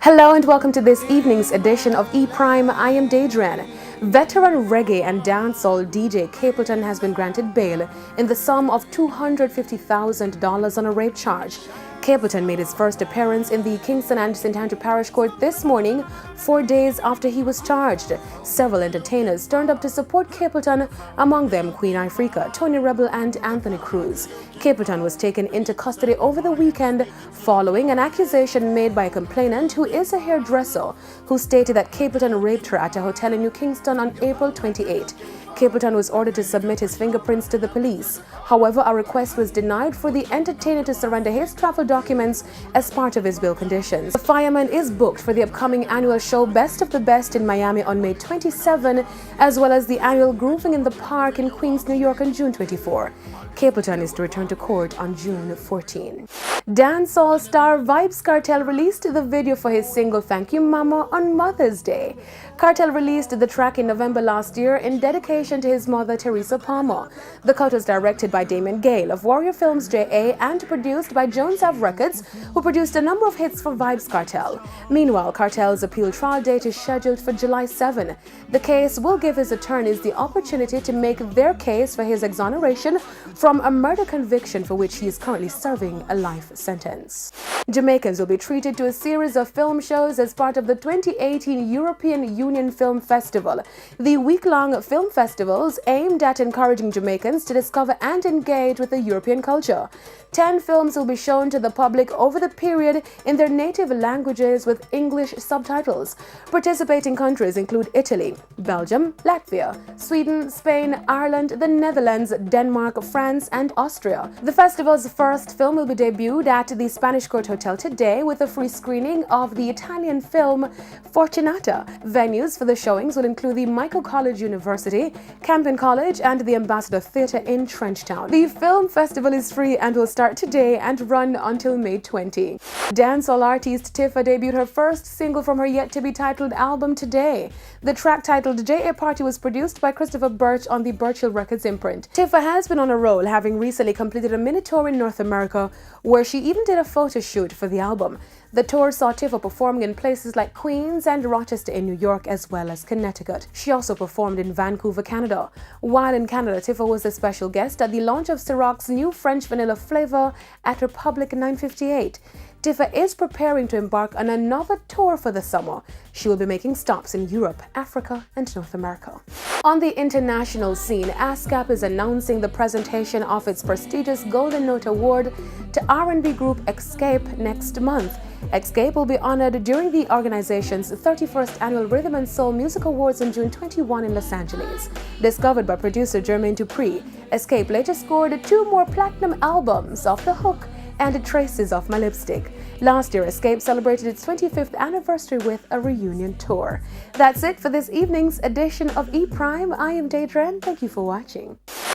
Hello and welcome to this evening's edition of E-Prime. I am Daedran. Veteran reggae and dancehall DJ Caperton has been granted bail in the sum of $250,000 on a rape charge. Caperton made his first appearance in the Kingston and St. Andrew Parish Court this morning, 4 days after he was charged. Several entertainers turned up to support Caperton, among them Queen Ifrica, Tony Rebel and Anthony Cruz. Caperton was taken into custody over the weekend following an accusation made by a complainant who is a hairdresser who stated that Caperton raped her at a hotel in New Kingston on April 28. Caperton was ordered to submit his fingerprints to the police. However, a request was denied for the entertainer to surrender his travel documents as part of his bail conditions. The fireman is booked for the upcoming annual show Best of the Best in Miami on May 27, as well as the annual Grooving in the Park in Queens, New York on June 24. Caperton is to return to court on June 14. Dancehall star Vybz Kartel released the video for his single Thank You Mama on Mother's Day. Kartel released the track in November last year in dedication to his mother, Teresa Palmer. The cut was directed by Damien Gale of Warrior Films JA and produced by Jones Ave Records, who produced a number of hits for Vybz Kartel. Meanwhile, Kartel's appeal trial date is scheduled for July 7. The case will give his attorneys the opportunity to make their case for his exoneration from a murder conviction for which he is currently serving a life sentence. Jamaicans will be treated to a series of film shows as part of the 2018 European Union Film Festival. The week-long film festivals aimed at encouraging Jamaicans to discover and engage with the European culture. 10 films will be shown to the public over the period in their native languages with English subtitles. Participating countries include Italy, Belgium, Latvia, Sweden, Spain, Ireland, the Netherlands, Denmark, France, and Austria. The festival's first film will be debuted at the Spanish Court Hotel today with a free screening of the Italian film Fortunata. Venues for the showings will include the Michael College University, Camden College, and the Ambassador Theatre in Trenchtown. The film festival is free and will start today and run until May 20. Dancehall artist Tifa debuted her first single from her yet-to-be-titled album today. The track titled J.A. Party was produced by Christopher Birch on the Birchill Records imprint. Tifa has been on a roll, having recently completed a mini tour in North America, where she even did a photo shoot for the album. The tour saw Tifa performing in places like Queens and Rochester in New York, as well as Connecticut. She also performed in Vancouver, Canada. While in Canada, Tifa was a special guest at the launch of Cîroc's new French vanilla flavor at Republic 958. Tifa is preparing to embark on another tour for the summer. She will be making stops in Europe, Africa, and North America. On the international scene, Xscape is announcing the presentation of its prestigious Golden Note Award to R&B group Xscape next month. Xscape will be honored during the organization's 31st Annual Rhythm and Soul Music Awards on June 21 in Los Angeles. Discovered by producer Jermaine Dupri, Xscape later scored 2 more platinum albums, Off the Hook and Traces of My Lipstick. Last year, Xscape celebrated its 25th anniversary with a reunion tour. That's it for this evening's edition of E-Prime. I am Daedran. Thank you for watching.